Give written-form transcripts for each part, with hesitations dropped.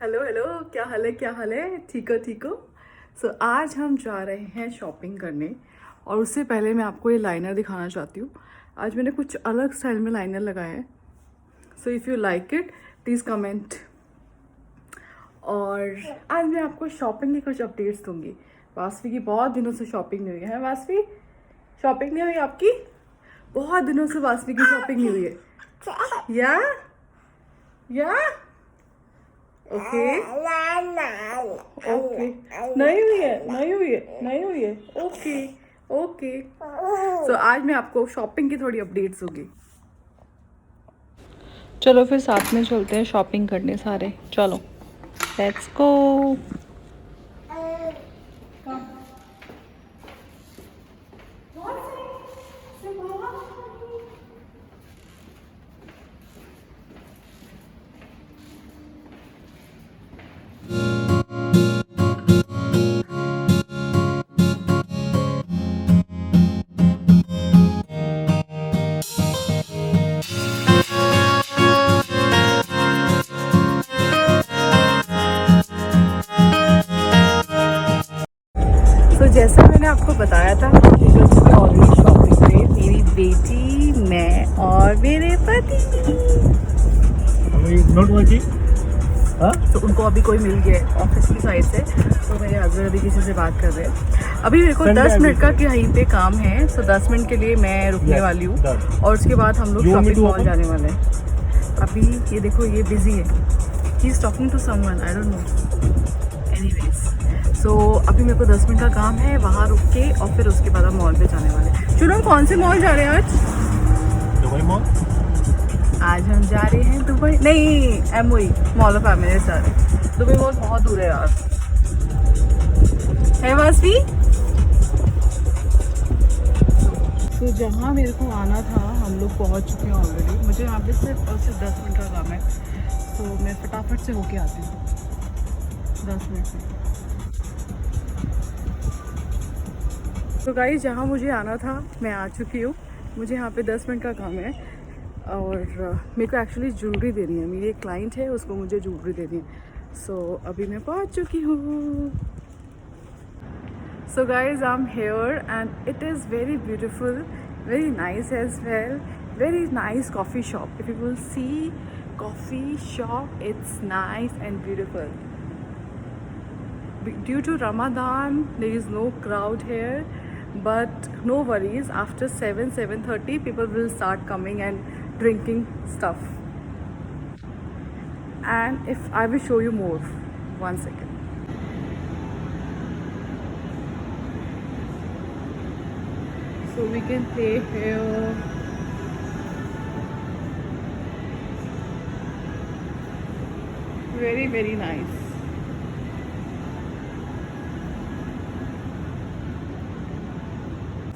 Hello hello, क्या हाल है? क्या हाल है? ठीक हो? ठीक हो? सो आज हम जा रहे हैं शॉपिंग करने और उससे पहले मैं आपको ये लाइनर दिखाना चाहती हूँ। आज मैंने कुछ अलग स्टाइल में लाइनर लगाए हैं। So if you like it please comment. और आज मैं आपको शॉपिंग की कुछ अपडेट्स दूंगी। वासवी की बहुत दिनों से शॉपिंग नहीं हुई है। वासवी, शॉपिंग नहीं हुई आपकी? बहुत दिनों से वासवी की शॉपिंग नहीं हुई है। या ओके ओके, नहीं हुई है, नहीं हुई है, नहीं हुई है। ओके ओके, सो आज मैं आपको शॉपिंग की थोड़ी अपडेट्स दूंगी। चलो फिर साथ में चलते हैं शॉपिंग करने सारे। चलो लेट्स गो। तो जैसा मैंने आपको बताया था, ऑलरेडी शॉपिंग पे मेरी बेटी, मैं और मेरे पति। Note working. हाँ, तो उनको अभी कोई मिल गया ऑफिस की साइड से, तो मेरे हस्बैंड अभी किसी से बात कर रहे हैं। अभी मेरे को 10 मिनट का कहीं पे काम है, तो 10 मिनट के लिए मैं रुकने वाली हूँ और उसके बाद हम लोग शॉपिंग मॉल जाने वाले हैं। अभी ये देखो, ये बिजी है, he is talking to someone, I don't know. Anyways, so अभी मेरे को 10 मिनट का काम है, वहाँ रुक के और फिर उसके बाद हम मॉल पे जाने वाले हैं। चलो हम कौन से मॉल जा रहे हैं आज? Dubai mall. आज हम जा रहे हैं दुबई, नहीं एमओई, मॉल ऑफ एमिरेट्स जा रहे हैं। दुबई मॉल बहुत दूर है यार। है वासवी? तो जहाँ मेरे को आना था हम लोग पहुँच चुके हैं ऑलरेडी। मुझे यहाँ पे सिर्फ 10 मिनट का काम है, तो मैं फटाफट से होके आती हूँ 10 मिनट में। तो गाइस, जहाँ मुझे आना था मैं आ चुकी हूँ। मुझे यहाँ पे 10 मिनट का काम है और मेरे को एक्चुअली ज्वेलरी देनी है। मेरी एक क्लाइंट है, उसको मुझे ज्वेलरी देनी है। सो अभी मैं पहुँच चुकी हूँ। So guys, I am here and it is very beautiful, very nice as well, very nice coffee shop. If you will see coffee shop, it's nice and beautiful. Due to Ramadan there is no crowd here, but no worries, after 7:30 people will start coming and drinking stuff. And if I will show you more, one second. So we can play here. Very very nice.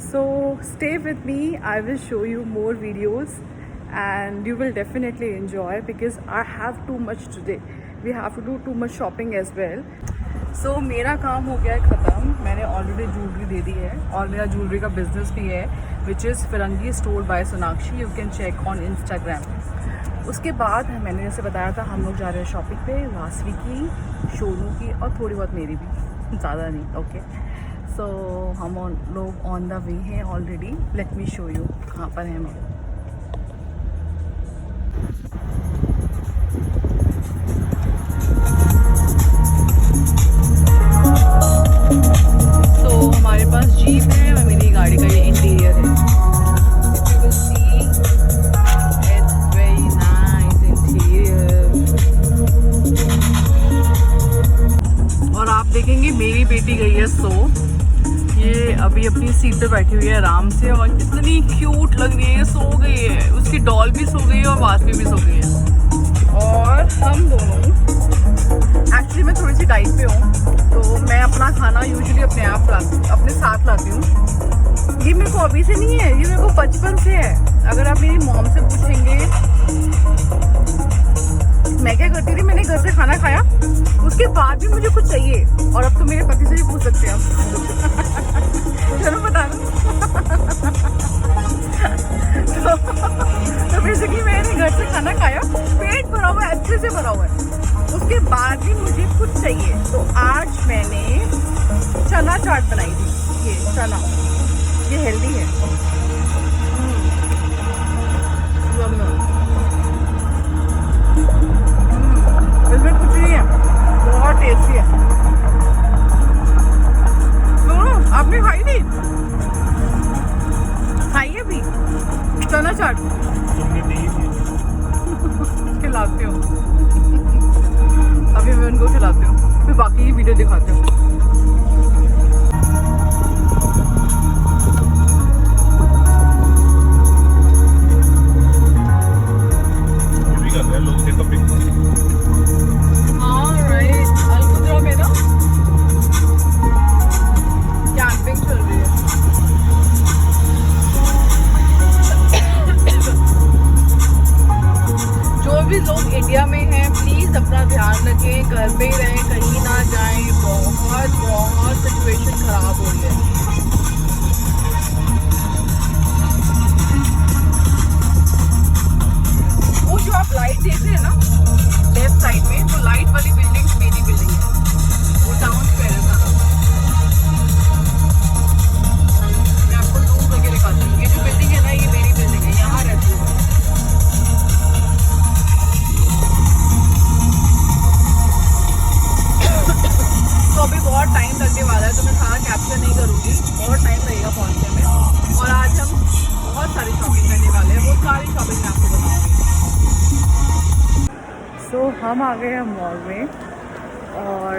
So stay with me, I will show you more videos and you will definitely enjoy because I have too much today. We have to do too much shopping as well. So मेरा काम हो गया है ख़त्म। मैंने already jewellery दे दी है और मेरा ज्वेलरी का बिजनेस भी है, which is Firangi store by Sonakshi. You can check on Instagram. उसके बाद मैंने जैसे बताया था, हम लोग जा रहे हैं शॉपिंग पे, वासवी की, शोनू की और थोड़ी बहुत मेरी भी, ज़्यादा नहीं। ओके, सो हम लोग ऑन द वे हैं already. Let me show you कहाँ पर हैं हम। तो हमारे पास जीप है और मेरी गाड़ी का ये इंटीरियर है। और आप देखेंगे मेरी बेटी गई है सो, ये अभी अपनी सीट पे बैठी हुई है आराम से और इतनी क्यूट लग रही है, सो गई है। उसकी डॉल भी सो गई है और वासवी भी सो गई है। और हम दोनों, एक्चुअली मैं थोड़ी सी डाइट पे हूँ, तो मैं अपना खाना यूजुअली अपने साथ लाती हूँ। ये मेरे को अभी से नहीं है, ये मेरे को बचपन से है। अगर आप मेरी मॉम से पूछेंगे मैं क्या करती थी, मैंने घर से खाना खाया उसके बाद भी मुझे कुछ चाहिए, और अब तो मेरे पति से भी पूछ सकते हैं आप। चलो बता दो। तो बेसिकली मैंने घर से खाना खाया, पेट भरा हुआ है, अच्छे से भरा हुआ है। उसके बाद भी मुझे कुछ चाहिए, तो आज मैंने चना चाट बनाई थी। ये चना, ये हेल्दी है। इसमें कुछ नहीं है, बहुत टेस्टी है। तो आपने खाई थी? खाइए भी चना चाट। तुमने नहीं थी। खिलाती हूँ अभी, मैं उनको खिलाती हूँ, फिर बाकी की वीडियो दिखाती हूँ। भी कर रहे हैं लोग कपड़े। हाँ राइट, अलकुदरा में ना कैंपिंग चल रही है। जो भी लोग इंडिया में हैं प्लीज अपना ध्यान रखें, घर पे ही रहें, कहीं ना जाएं। बहुत बहुत सिचुएशन खराब हो रही है। वो जो आप लाइट देख रहे हैं ना लेफ्ट साइड में, वो लाइट वाली बिल्डिंग मेरी बिल्डिंग है, वो टाउन स्क्वायर है सारा। मैं आपको जूम करके दिखाती हूँ। ये जो बिल्डिंग है ना, ये मेरी बिल्डिंग है, यहाँ रहती हूँ। तो अभी बहुत टाइम लगने वाला है, तो मैं सारा कैप्चर नहीं करूँगी, बहुत टाइम लगेगा पहुँचने में। और आज हम बहुत सारी शॉपिंग करने वाले हैं, वो सारी शॉपिंग मैं आपको बताऊँगी। तो हम आ गए हैं मॉल में, और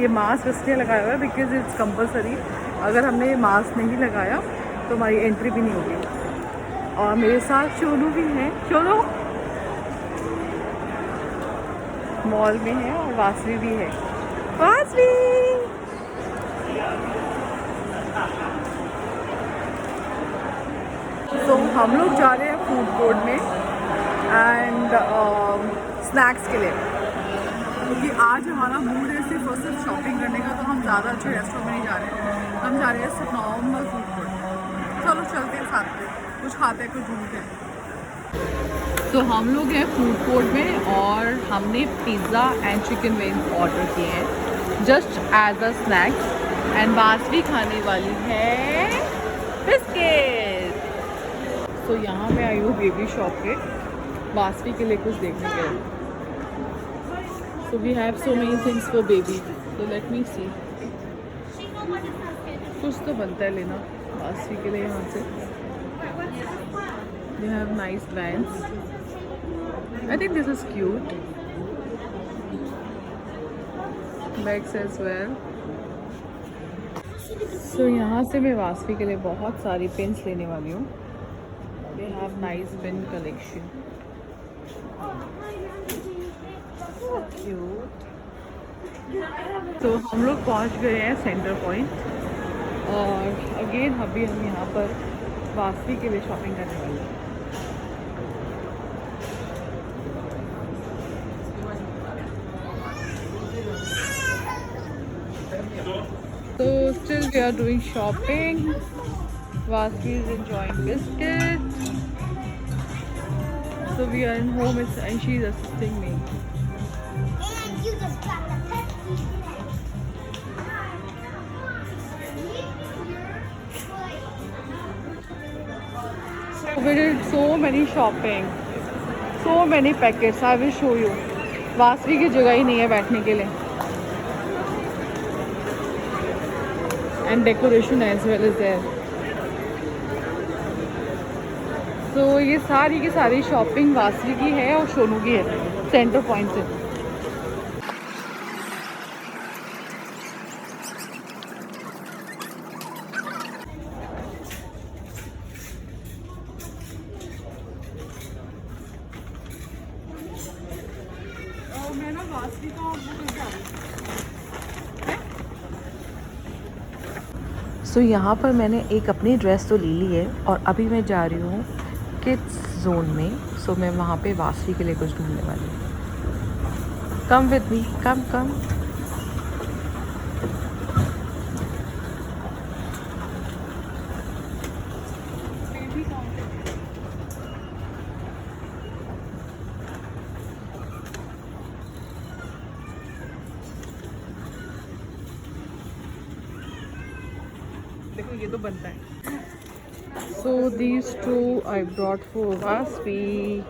ये मास्क इसलिए लगाया हुआ है बिकॉज इट्स कंपलसरी। अगर हमने मास्क नहीं लगाया तो हमारी एंट्री भी नहीं होगी। और मेरे साथ शोनू भी हैं, शोनू मॉल में है, और वासवी भी है। वासवी तो हम लोग जा रहे हैं फूड कोर्ट में एंड स्नैक्स के लिए, क्योंकि आज हमारा मूड है सिर्फ और सिर्फ शॉपिंग करने का। तो हम ज़्यादा अच्छे रेस्टोरेंट में नहीं जा रहे हैं, हम जा रहे हैं सिर्फ नॉर्मल फूड कोर्ट। चलो चलते हैं साथ में, कुछ खाते हैं, कुछ घूमते हैं। तो हम लोग हैं फूड कोर्ट में, और हमने pizza and chicken wings order किए हैं just as a snacks. And Vasavi खाने वाली है बिस्किट। तो यहाँ मैं आई हूँ बेबी शॉप पे वासवी के लिए कुछ देखने के लिए। So we have so many things for baby. So let me see. कुछ तो बनता है लेना वासवी के लिए यहाँ से। They have nice vans. I think this is cute. Bags as well. So यहाँ से मैं वासवी के लिए बहुत सारी पिन्स लेने वाली हूँ। They have nice pin collection. तो हम लोग पहुंच गए हैं सेंटर पॉइंट, और अगेन अभी हम यहाँ पर वासवी के लिए शॉपिंग करने वाले हैं। तो still we are doing shopping. Vasavi is enjoying biscuit. So we are in home, and she is assisting me. And you just got the Pepsi So we did so many shopping, so many packets. I will show you. Vasavi की जगह ही नहीं है बैठने के लिए, and decoration as well is there. तो ये सारी की सारी शॉपिंग वासवी की है और सोनू की है सेंटर पॉइंट से। मैं ना वासवी का सो यहाँ पर मैंने एक अपनी ड्रेस तो ले ली है, और अभी मैं जा रही हूँ किड्स जोन में। सो मैं वहाँ पे वासवी के लिए कुछ ढूंढने वाली हूँ। कम विद मी, कम कम। देखो ये तो बनता है. So these two I brought for Vasvi.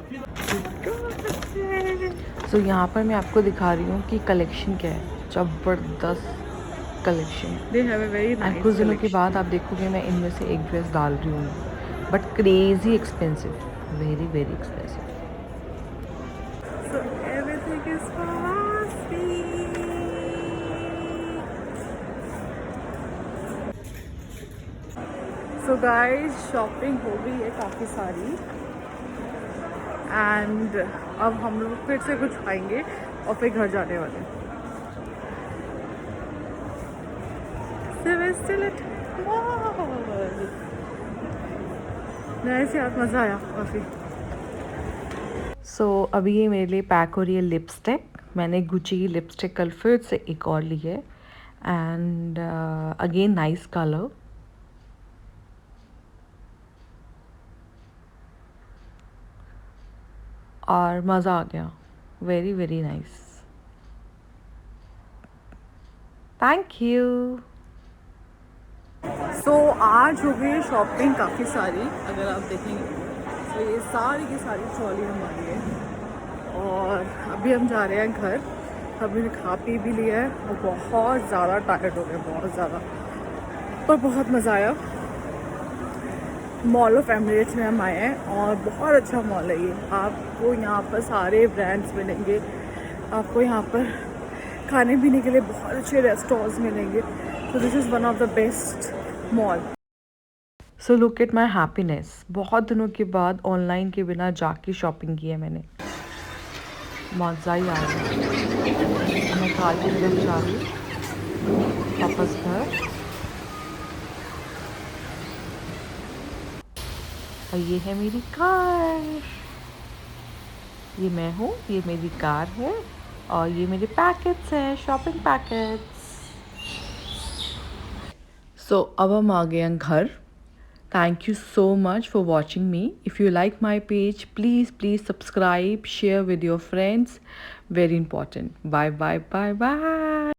सो यहाँ पर मैं आपको दिखा रही हूँ कि कलेक्शन क्या है. ज़बरदस्त collection. They have a very and nice कुछ दिनों के collection. बाद आप देखोगे मैं इनमें से एक ड्रेस डाल रही हूँ, but crazy expensive, very very expensive. So everything is for Vasvi. So guys, shopping हो गई है काफ़ी सारी एंड अब हम लोग फिर से कुछ खाएंगे और फिर घर जाने वाले हैं. So we're still at mall. नहीं से आज मज़ा आया काफ़ी. सो अभी ये मेरे लिए पैक हो रही है लिपस्टिक. मैंने गुची की लिपस्टिक कल फिर से एक और ली है एंड अगेन नाइस कलर. और मज़ा आ गया, very very nice. Thank you. So आज हो गई शॉपिंग काफ़ी सारी. अगर आप देखेंगे तो ये सारी की सारी ट्रॉली हमारी है और अभी हम जा रहे हैं घर. अभी ने खा पी भी लिया है और बहुत ज़्यादा टायर्ड हो गए, बहुत ज़्यादा, पर बहुत मज़ा आया. मॉल ऑफ एमिरेट्स में हम आए हैं और बहुत अच्छा मॉल है ये. आपको यहाँ पर सारे ब्रांड्स मिलेंगे, आपको यहाँ पर खाने पीने के लिए बहुत अच्छे रेस्टोरेंट्स मिलेंगे. तो this is one of the best mall. So look at my happiness. बहुत दिनों के बाद ऑनलाइन के बिना जाके शॉपिंग की है मैंने. मज़ा ही आ रहा है. मैं कार की तरफ जा रही हूँ वापस घर. और ये है मेरी कार. ये मैं हूँ, ये मेरी कार है और ये मेरे पैकेट्स हैं, शॉपिंग पैकेट्स. सो अब हम आ गए हैं घर. Thank you so much for watching me. If you like my page, please subscribe, share with your friends. Very important. Bye bye bye bye.